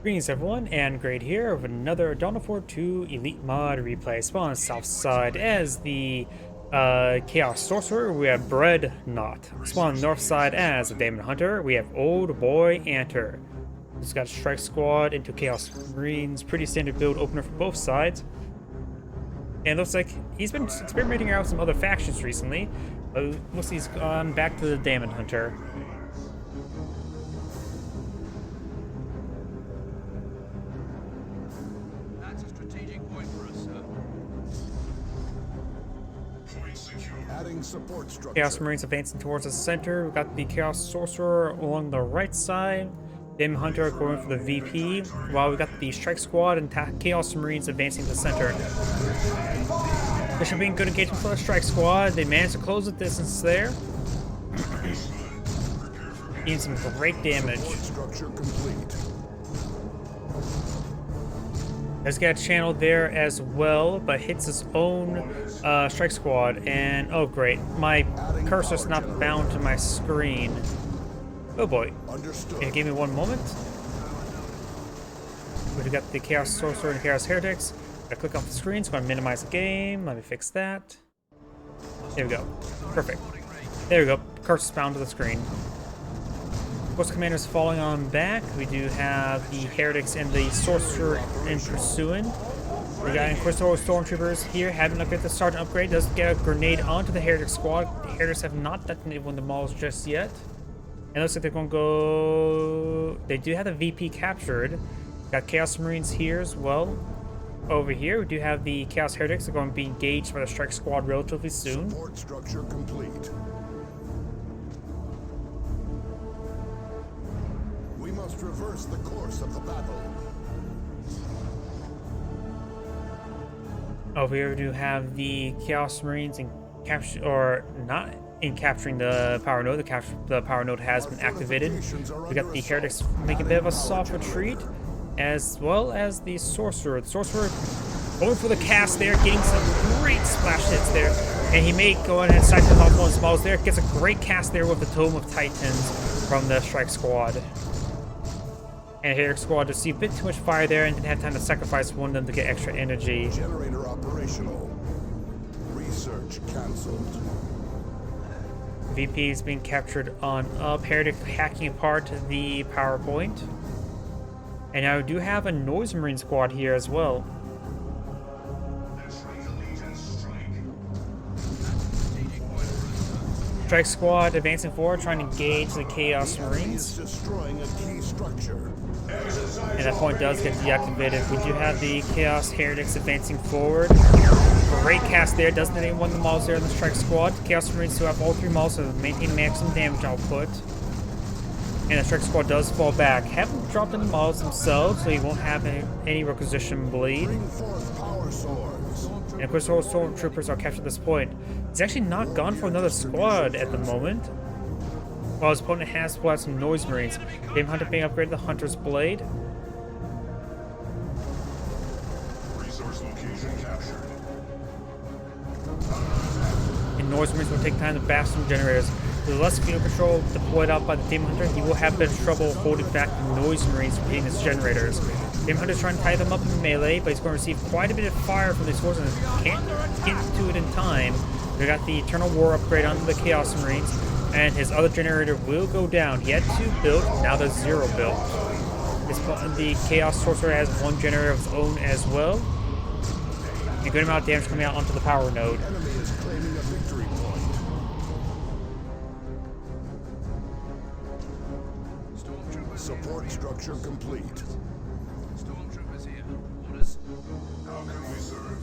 Greetings everyone, and Great here with another Dawn of War 2 Elite Mod replay. Spawn on the south side as the Chaos Sorcerer, we have Breadnought. Spawn on the north side as the Daemon Hunter, we have Old Boy Anter. Just got a Strike Squad into Chaos Marines, pretty standard build opener for both sides. And it looks like he's been experimenting around with some other factions recently, but looks like he's gone back to the Daemon Hunter. Chaos Marines advancing towards the center. We've got the Chaos Sorcerer along the right side. Daemon Hunter going for the VP, while we've got the Strike Squad and Chaos Marines advancing to the center. This should be a good engagement for the Strike Squad. They managed to close the distance there. Doing some great damage. Has got a channel there as well, but hits his own Strike Squad, and oh great, my cursor's not bound to my screen. Oh boy. Okay, give me one moment. We've got the Chaos Sorcerer and Chaos Heretics. I click off the screen, so I'm gonna minimize the game. Let me fix that. There we go. Perfect. There we go. Cursor's bound to the screen. Force Commander's falling on back. We do have the Heretics and the Sorcerer in pursuing. We got Inquisitor Stormtroopers here. Having upgraded the Sergeant upgrade, does get a grenade onto the Heretic squad. The Heretics have not detonated one of the models just yet. And it looks like they're going to go... They do have the VP captured. Got Chaos Marines here as well. Over here, we do have the Chaos Heretics. They're going to be engaged by the Strike Squad relatively soon. Support structure complete. We must reverse the course of the battle. Over here we do have the Chaos Marines in capture, or not in capturing the power node. The power node has been activated. We got the Heretics making a bit of a soft retreat, as well as the Sorcerer. The Sorcerer going for the cast there, getting some great splash hits there, and he may go ahead and siphon off one of his models there. Gets a great cast there with the Tome of Titans from the Strike Squad. And Heretics Squad received a bit too much fire there and didn't have time to sacrifice one of them to get extra energy. Generator operational. Research cancelled. VP is being captured on up. Heretic hacking apart the power point. And now we do have a Noise Marine squad here as well. Strike Squad advancing forward, trying to engage the Chaos Marines. Destroying a key structure. And that point does get deactivated. We do have the Chaos Heretics advancing forward. Great cast there. Doesn't hit any one of the models there in the Strike Squad. Chaos Marines still have all three models to maintain maximum damage output. And the Strike Squad does fall back. Haven't dropped any models themselves, so he won't have any requisition bleed. Bring forth power swords. And of course, all Stormtroopers are captured at this point. He's actually not gone for another squad at the moment, while his opponent has splatted some Noise Marines. Daemon Hunter being upgraded to the Hunter's Blade. Resource location captured. And Noise Marines will take time to bash some generators. With less field control deployed out by the Daemon Hunter, he will have a bit of trouble holding back the Noise Marines from hitting his generators. Daemon Hunter is trying to tie them up in melee, but he's going to receive quite a bit of fire from these forces and can't get to it in time. We got the Eternal War upgrade onto the Chaos Marines, and his other generator will go down. He had 2 built, now there's 0 built. The Chaos Sorcerer has 1 generator of his own as well. A good amount of damage coming out onto the power node. Enemy is claiming a victory point. Support structure complete. Stormtroopers here. Orders. How can we serve?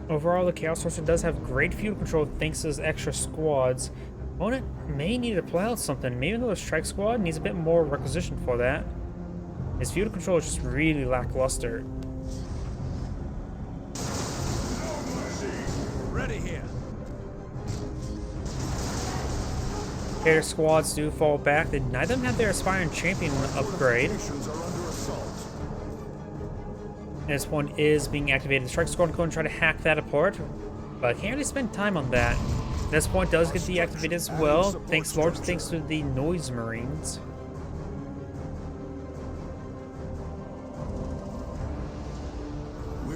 Overall, the Chaos Sorcerer does have great field control thanks to his extra squads. Opponent may need to play out something. Maybe another Strike Squad needs a bit more requisition for that. His field control is just really lackluster. Ready here. Heretics squads do fall back. Neither of them have their Aspiring Champion upgrade. Nations are under assault. And this one is being activated. The Strike Squad is going to try to hack that apart, but can't really spend time on that. This point does get deactivated as well, largely thanks to the Noise Marines.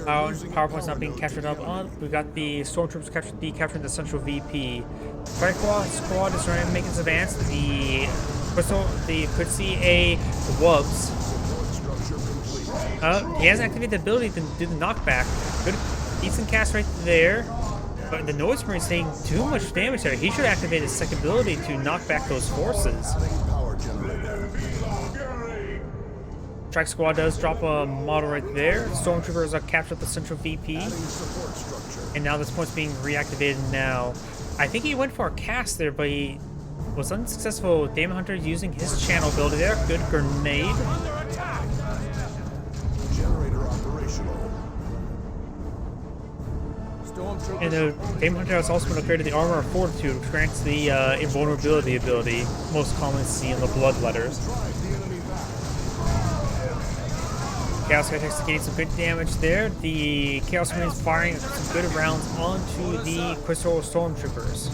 PowerPoint's not being captured up on. We got the Stormtroopers capturing the central VP. Strike Squad is trying to make its advance. The could see a Wubs. He hasn't activated the ability to do the knockback. Good, decent cast right there. But the Noise Marine's taking too much damage there. He should activate his second ability to knock back those forces. Strike Squad does drop a model right there. Stormtroopers are captured the central VP. And now this point's being reactivated now. I think he went for a cast there, but he was unsuccessful. Daemon Hunter using his channel ability there. Good grenade. Generator operational. And the Daemon Hunter has also been upgraded the Armor of Fortitude, which grants the invulnerability ability, most commonly seen in the Bloodletters. Chaos Heretics getting some good damage there. The Chaos Marines firing some good rounds onto the Crystal Stormtroopers.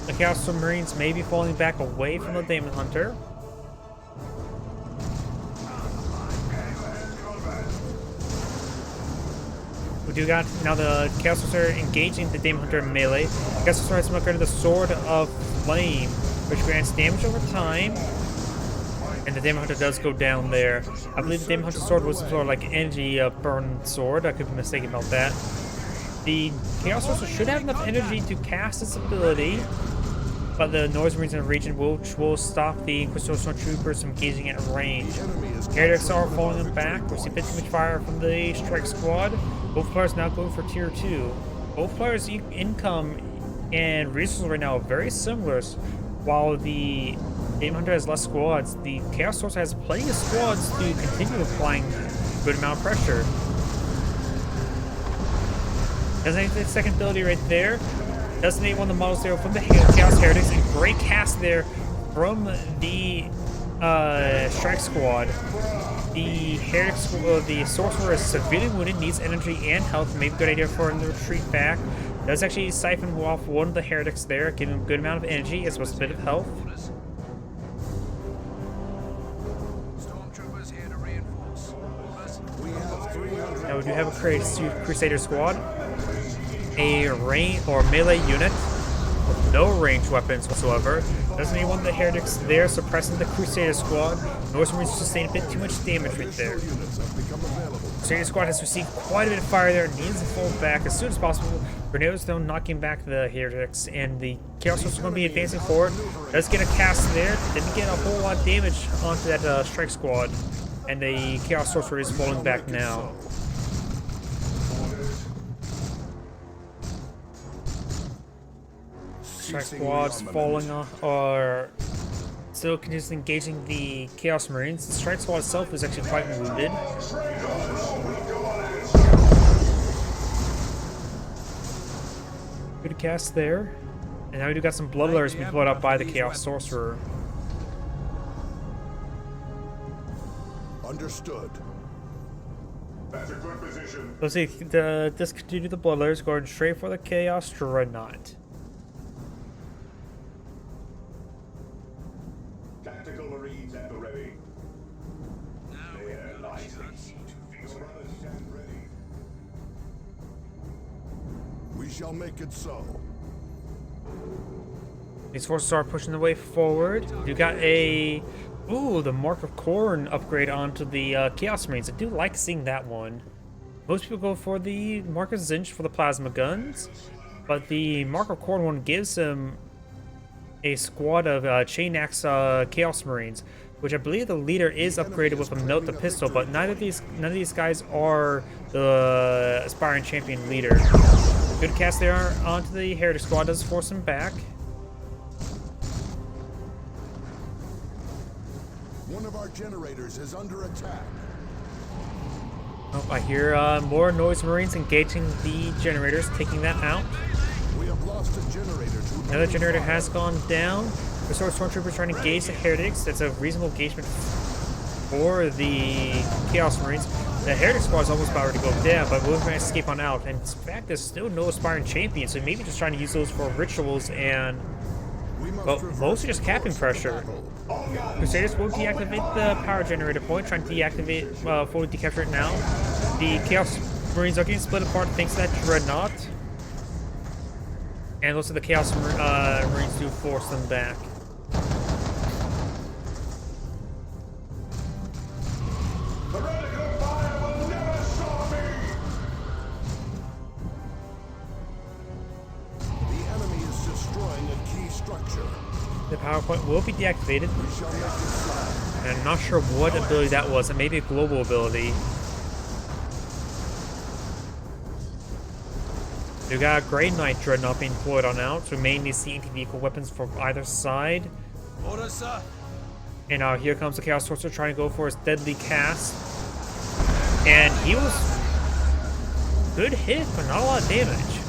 The Chaos Marines may be falling back away from the Daemon Hunter. We do got now the Chaos Sorcerer engaging the Daemon Hunter in melee. Chaos Sorcerer has been upgraded the Sword of Flame, which grants damage over time. And the Daemon Hunter does go down there. I believe the Daemon Hunter sword was some sort of like energy burn sword. I could be mistaken about that. The Chaos Sorcerer should have enough energy to cast its ability, but the Noise Marines in the region will stop the Crystal Stormtroopers from engaging at range. Heretics are falling them back. We're seeing a bit too much fire from the Strike Squad. Both players now going for tier 2. Both players' income and resources right now are very similar. While the Daemon Hunter has less squads, the Chaos Sorcerer has plenty of squads to continue applying a good amount of pressure. Doesn't the second ability right there. Doesn't one of the models there from the Chaos Heretics. A great cast there from the Strike Squad. The the Sorcerer is severely wounded, needs energy and health. Maybe a good idea for him to retreat back. Does actually siphon off one of the Heretics there, giving him a good amount of energy as well as a bit of health. Stormtroopers here to reinforce. Now we do have a Crusader squad. A melee unit with no ranged weapons whatsoever. Doesn't need one of the Heretics there suppressing the Crusader squad. Noise Marines sustain a bit too much damage right there. Crusader squad has received quite a bit of fire there, needs to fall back as soon as possible. Grenades though knocking back the Heretics, and the Chaos Sorcerer is going to be advancing forward. Does get a cast there, didn't get a whole lot of damage onto that Strike Squad, and the Chaos Sorcerer is falling back now. Strike Squad's falling off, or still continues engaging the Chaos Marines. The Strike Squad itself is actually quite wounded. Good cast there. And now we do got some Bloodletters being put up by the Chaos Sorcerer. Understood. That's a good position. Let's see, discontinue the Bloodletters, going straight for the Chaos Dreadnought. Tactical Marines at the ready. There lies the key to victory. Stand ready. We shall make it so. These forces are pushing the way forward. You got the Mark of Khorne upgrade onto the Chaos Marines. I do like seeing that one. Most people go for the Mark of Zinch for the plasma guns, but the Mark of Khorne one gives him a squad of Chain Axe Chaos Marines, which I believe the leader is upgraded with a Melt the Pistol, but none of these guys are the aspiring champion leader. Good cast there onto the Heretic squad, does force him back. One of our generators is under attack. Oh, I hear more Noise Marines engaging the generators, taking that out. We have lost a generator to Another generator has gone down. The Stormtroopers trying to engage the Heretics. That's a reasonable engagement for the Chaos Marines. The Heretic Squad is almost about ready to go down, but we're going to escape on out. And in fact, there's still no aspiring champion, so maybe just trying to use those for rituals and, well, mostly just capping pressure. Crusaders will deactivate the power generator point, trying to deactivate, fully decapture it now. The Chaos Marines are getting split apart thanks to that Dreadnought. And those are the Chaos Marines do force them back. The power point will be deactivated. And I'm not sure what ability that was. It may be a global ability. We got a Grey Knight Dreadnought being deployed on out, so we may need to see anti-vehicle weapons from either side. Order, sir. And here comes the Chaos Sorcerer trying to go for his deadly cast. And he was good hit, but not a lot of damage.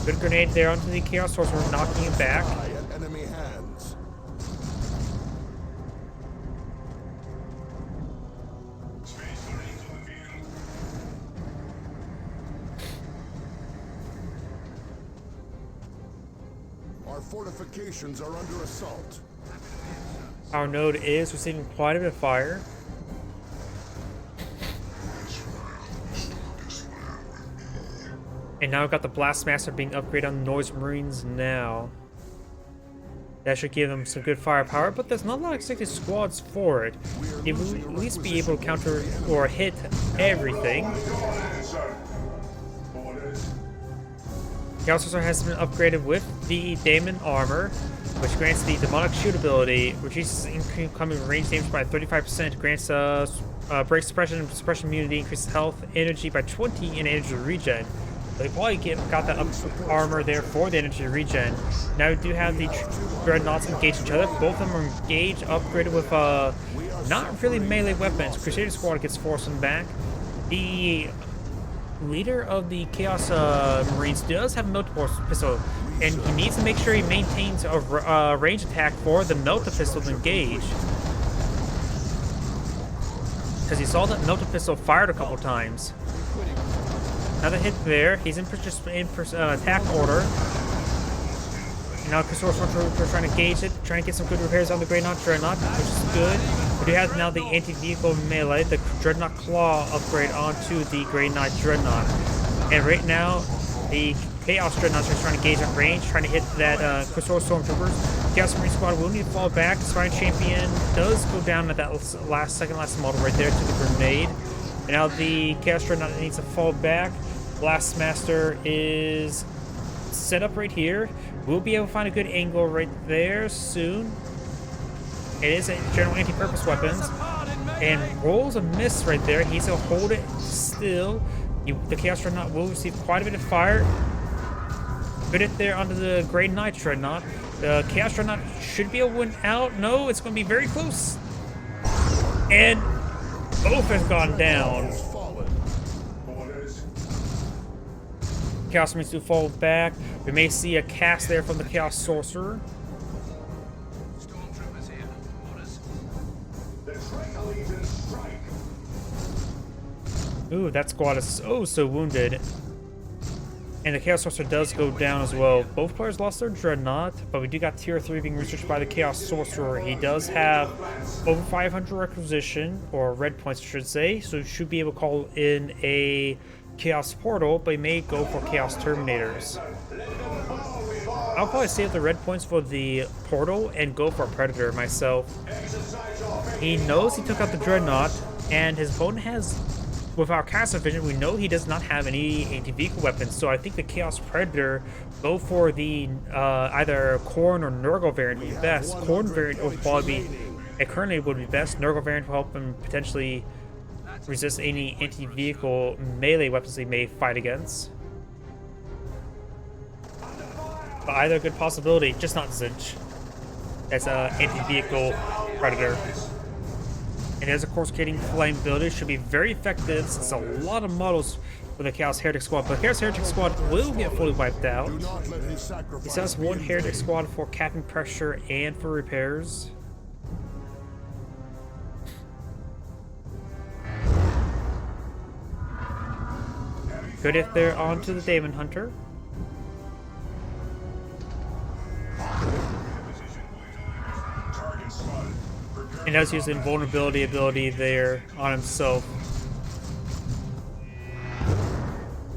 Good grenade there onto the Chaos Sorcerer, knocking him back. Enemy hands. Our fortifications are under assault. Our node is receiving quite a bit of fire. And now we've got the Blastmaster being upgraded on the Noise Marines now. That should give them some good firepower, but there's not a lot of expected squads for it. It will at least be able to counter or hit everything. Chaos Sorcerer has been upgraded with the Daemon armor, which grants the demonic shoot ability, reduces incoming range damage by 35%, grants break suppression and suppression immunity, increases health, energy by 20, and energy regen. They probably got that armor there for the energy regen. Now we do have the Dreadnoughts engage each other. Both of them are engaged, upgraded with not really melee weapons. Crusader Squad gets forced them back. The leader of the Chaos Marines does have a multiple pistol, and he needs to make sure he maintains a range attack for the melta pistol to engage. Because he saw that melta pistol fired a couple times. Another hit there. He's in attack order. And now Sorcerer trying to gauge it, trying to get some good repairs on the Breadnought Dreadnought, which is good. We do have now the anti-vehicle melee, the Dreadnought Claw upgrade onto the Grey Knight Dreadnought. And right now, the Chaos Dreadnoughts are trying to gauge at range, trying to hit that Crusader Stormtroopers. Chaos Marine Squad will need to fall back. Aspiring Champion does go down at that second last model right there to the grenade. And now the Chaos Dreadnought needs to fall back. Blastmaster is set up right here. We'll be able to find a good angle right there soon. It is a general anti-purpose weapons. And rolls a miss right there. He's going to hold it still. The Chaos Dreadnought will receive quite a bit of fire. Good hit there onto the Grey Knight Dreadnought. The Chaos Dreadnought should be able to win out. No, it's going to be very close. And both have gone down. Chaos Marines do fall back. We may see a cast there from the Chaos Sorcerer. Stormtroopers here. Orders. Ooh, that squad is so wounded. And the Chaos Sorcerer does go down as well. Both players lost their Dreadnought, but we do got Tier 3 being researched by the Chaos Sorcerer. He does have over 500 requisition, or red points I should say, so he should be able to call in a Chaos Portal, but he may go for Chaos Terminators. I'll probably save the red points for the Portal and go for a Predator myself. He knows he took out the Dreadnought, and his opponent has, with our caster vision, we know he does not have any anti-vehicle weapons, so I think the Chaos Predator go for the either Khorne or Nurgle variant would be best. Khorne variant will probably be, currently would be best. Nurgle variant will help him potentially resist any anti-vehicle melee weapons they may fight against. But either a good possibility, just not Zinch. That's an anti-vehicle Predator. And there's of course Coruscating Flame ability, should be very effective since a lot of models for the Chaos Heretic Squad. But Chaos Heretic Squad will get fully wiped out. He has one Heretic Squad for capping pressure and for repairs. Good hit there onto the Daemon Hunter. Target spotted. He does use the invulnerability ability there on himself.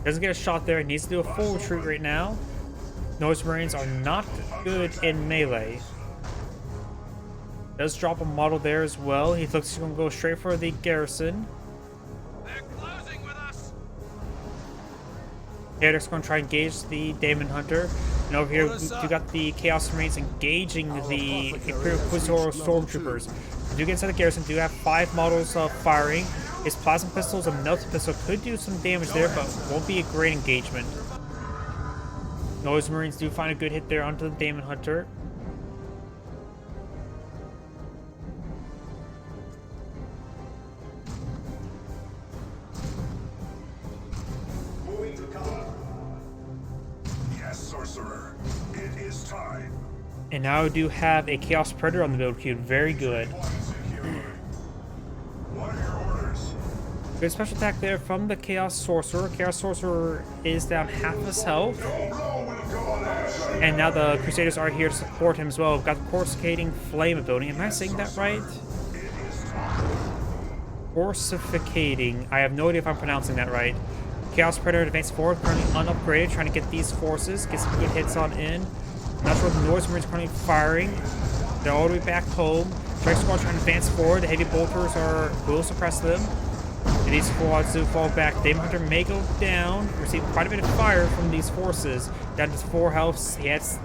Doesn't get a shot there. He needs to do a full retreat right now. Noise Marines are not good in melee. Does drop a model there as well. He looks like he's going to go straight for the garrison. They're closing with us. Heretics going to try and engage the Daemon Hunter. And over here, you got the Chaos Marines engaging the Imperial Inquisitor Stormtroopers. Do get inside the garrison. Do have 5 models firing. His plasma pistols and melted pistol could do some damage there, but won't be a great engagement. Noise Marines do find a good hit there onto the Daemon Hunter. Moving to cover. Yes, Sorcerer. It is time. And now we do have a Chaos Predator on the build queue. Very good. What are your orders? Good special attack there from the Chaos Sorcerer. Chaos Sorcerer is down half his health. And now the Crusaders are here to support him as well. We've got the Coruscating Flame ability. Am I saying that right? Corsificating. I have no idea if I'm pronouncing that right. Chaos Predator advanced forward, currently unupgraded, trying to get these forces, get some good hits on in. Not sure what the Noise Marines currently firing. They're all the way back home. Strike Squad trying to advance forward. The heavy bolters will suppress them. And these squads do fall back. Daemon Hunter may go down. Receive quite a bit of fire from these forces. Down to 4 health. He has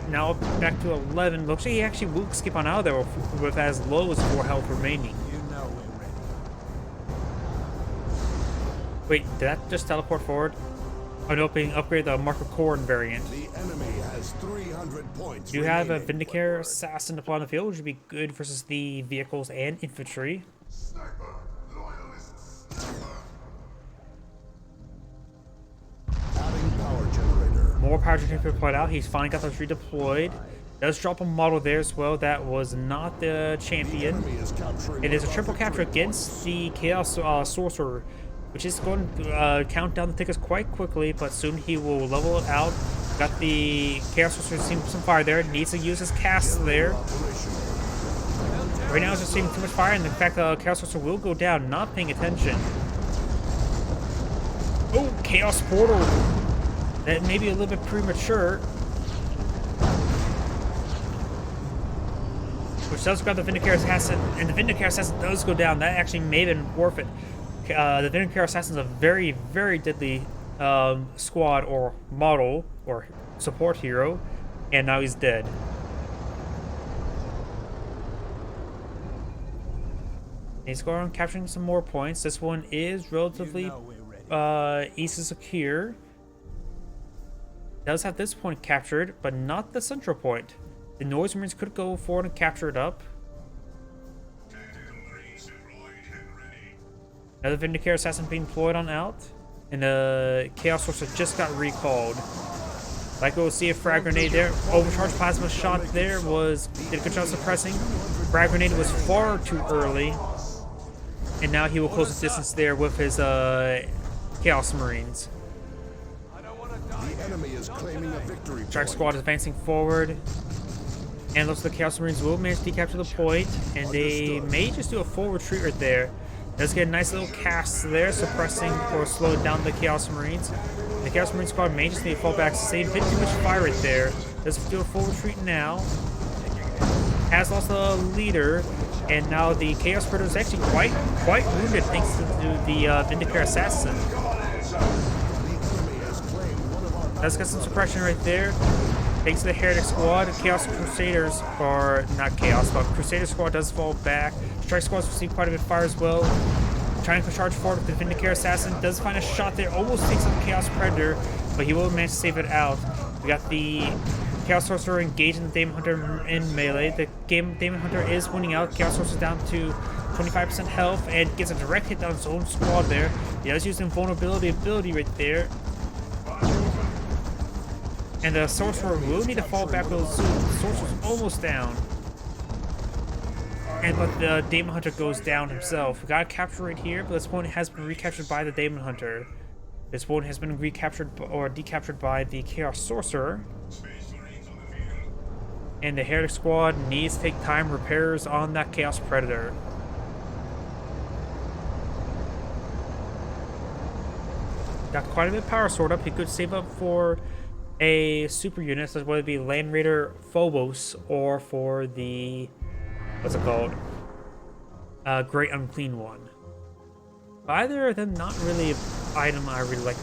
now back to 11. Looks like he actually will skip on out of there with as low as 4 health remaining. You know we're ready. Wait, did that just teleport forward? Oh no, being upgrade the Marker Cord variant. The enemy has 300 points. You have a remaining. Vindicare Assassin upon the field, which would be good versus the vehicles and infantry. Sniper. Loyalist. Sniper. Adding power generator. More power generator deployed out. He's finally got those redeployed. Does drop a model there as well. That was not the champion. Enemy is capturing It is a one of triple our capture victory against the Chaos Sorcerer, which is going to count down the tickets quite quickly, but soon he will level it out. Got the Chaos Sorcerer seeing some fire there. Needs to use his cast there. operation. Right now, it's just seeing too much fire, and in fact, the Chaos Sorcerer will go down, not paying attention. Oh, Chaos Portal! That may be a little bit premature. Which does grab the Vindicare Assassin, and the Vindicare Assassin does go down. That actually may have been worth it. The Vindicare Assassin is a very, very deadly squad or model or support hero, and now he's dead. He's going on capturing some more points. This one is relatively easy to secure. Does have this point captured, but not the central point. The Noise Marines could go forward and capture it up. Tactical Marines deployed and ready. Another Vindicare Assassin being deployed on out. And the Chaos Sorcerer just got recalled. Like we'll see a frag grenade there. Overcharged plasma shot there did a good job suppressing. Frag grenade was far too early. And now he will close the distance there with his Chaos Marines. The enemy is claiming a victory Strike point. Squad is advancing forward. And looks like the Chaos Marines will manage to decapture the point. And they may just do a full retreat right there. Does get a nice little cast there, suppressing or slowing down the Chaos Marines. The Chaos Marine squad may just need to fall back. Save a bit too much fire right there. Does do a full retreat now. Has lost the leader. And now the Chaos Predator is actually quite wounded thanks to the Vindicare Assassin. The enemy has claimed one of our Does get some suppression right there. Thanks to the Heretic Squad, Chaos Crusaders, or not Chaos, but Crusader Squad does fall back. Strike Squad's received quite a bit of fire as well. Trying to charge forward with the Vindicare Assassin. Does find a shot there, almost takes on the Chaos Predator, but he will manage to save it out. We got the Chaos Sorcerer engaging the Daemon Hunter in melee. The Daemon Hunter is winning out. Chaos Sorcerer down to 25% health and gets a direct hit on his own squad there. He does use invulnerability ability right there. And the Sorcerer will need to fall back real soon. The Sorcerer's almost down. But the Daemon Hunter goes down himself. We got a capture right here, but this point has been recaptured by the Daemon Hunter. This one has been recaptured or decaptured by the Chaos Sorcerer. And the Heretic Squad needs to take time repairs on that Chaos Predator. Got quite a bit of power stored up. He could save up for a super unit, such whether it be Land Raider Phobos or for the, what's it called? Great Unclean One. Either of them, not really an item I really like.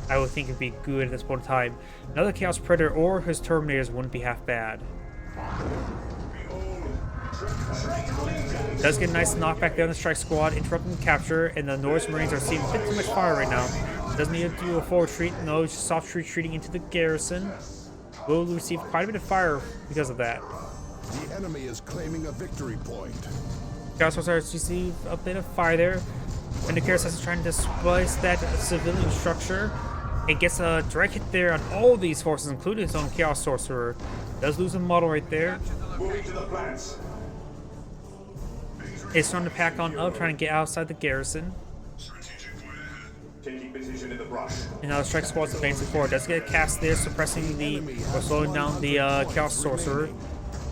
I would think it'd be good at this point in time. Another Chaos Predator or his Terminators wouldn't be half bad. Does get a nice knockback there on the Strike Squad, interrupting the capture, and the Norse Marines are seeing a bit too much fire right now. Doesn't need to do a full retreat, no, just soft retreating into the garrison. Will receive quite a bit of fire because of that. The enemy is claiming a victory point. Chaos Sorcerers receive a bit of fire there. And the Chaos is trying to displace that civilian structure. It gets a direct hit there on all these forces, including his own Chaos Sorcerer. Does lose a model right there. Moving to the plants. It's starting to pack on up, trying to get outside the garrison. Taking position in the brush. And now the Strike Squad's advancing forward. Does get a cast there, suppressing the, or slowing down the Chaos Sorcerer.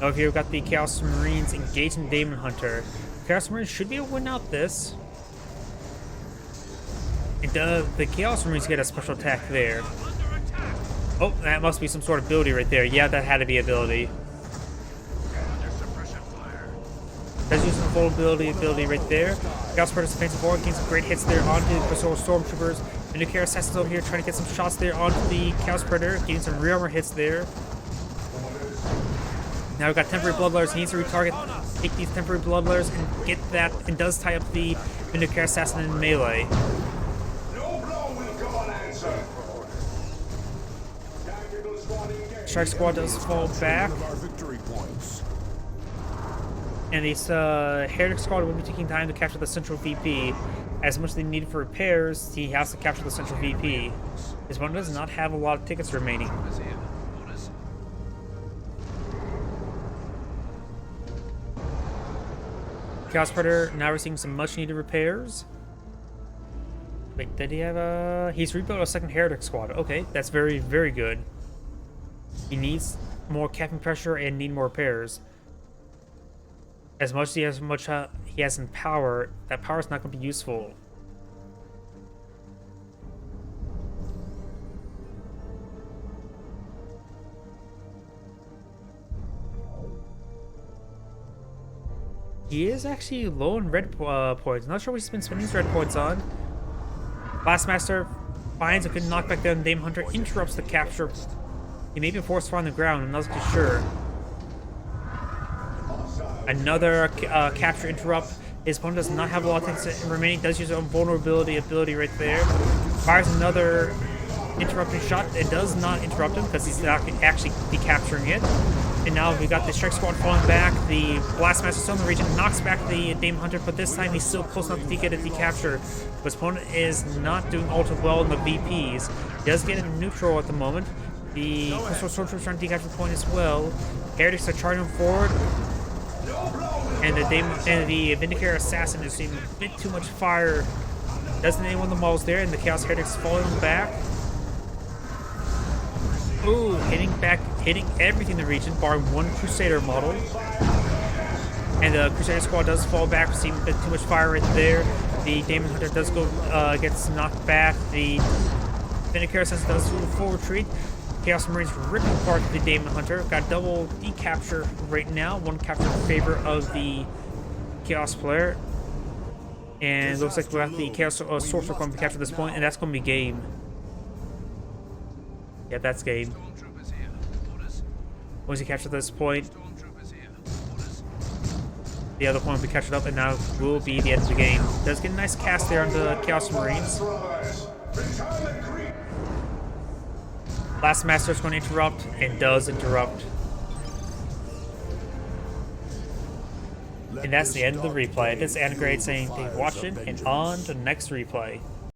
Over here we've got the Chaos Marines engaging Daemon Hunter. Chaos Marines should be able to win out this. And the Chaos Marines get a special attack there. Oh, that must be some sort of ability right there. Yeah, that had to be ability. Does use some vulnerability ability right there. Chaos Predator's defensive forward gains some great hits there onto the Pastoral Stormtroopers. And the Chaos Assassins over here trying to get some shots there onto the Chaos Predator, getting some rear armor hits there. Now we've got temporary bloodletters. He needs to retarget, take these temporary bloodletters and get that, and does tie up the Vindicator Assassin in melee. No blow will come unanswered. Tactical squad engaged. Strike Squad does fall back. One of our victory points. And this Heretic Squad will be taking time to capture the Central VP. As much as they need for repairs, he has to capture the Central VP. His one does not have a lot of tickets remaining. Chaos Predator now receiving some much needed repairs. Wait, did he have a... He's rebuilt a second Heretic Squad. Okay, that's very, very good. He needs more capping pressure and need more repairs. As much as he has in power, that power is not going to be useful. He is actually low in red points. Not sure what he's been spending his red points on. Blastmaster finds a good knockback there on Daemon Hunter, interrupts the capture. He may be forced on the ground, I'm not too sure. Another capture interrupt. His opponent does not have a lot of things remaining. Does use his own vulnerability ability right there. Fires another interrupting shot. It does not interrupt him because he's not actually decapturing it. And now we got the Strike Squad falling back. The Blastmaster still in the region, knocks back the Daemon Hunter, but this time he's still close enough to get a decapture. But his opponent is not doing ultra well in the VPs. He does get in neutral at the moment. The Crystal Stormtrooper is trying to decapture the point as well. Heretics are charging forward. And the Vindicator Assassin is seeing a bit too much fire. Doesn't anyone the models there, and the Chaos Heretics falling back. Ooh, hitting everything in the region, barring one Crusader model. And the Crusader Squad does fall back, receiving a bit too much fire right there. The Daemon Hunter does go, gets knocked back. The Vindicator Assassin does do a full retreat. Chaos Marines ripping apart the Daemon Hunter. Got double decapture right now. One capture in favor of the Chaos player. And looks like we got the Chaos Sorcerer going to be captured at this point, and that's going to be game. Yeah, that's game. Once he captured this point, the other point will be captured up, and now will be the end of the game. Does get a nice cast there on the Chaos Marines. Last Master is going to interrupt, and does interrupt. And that's the end of the replay. This is Anna Grade saying thank you for watching, and on to the next replay.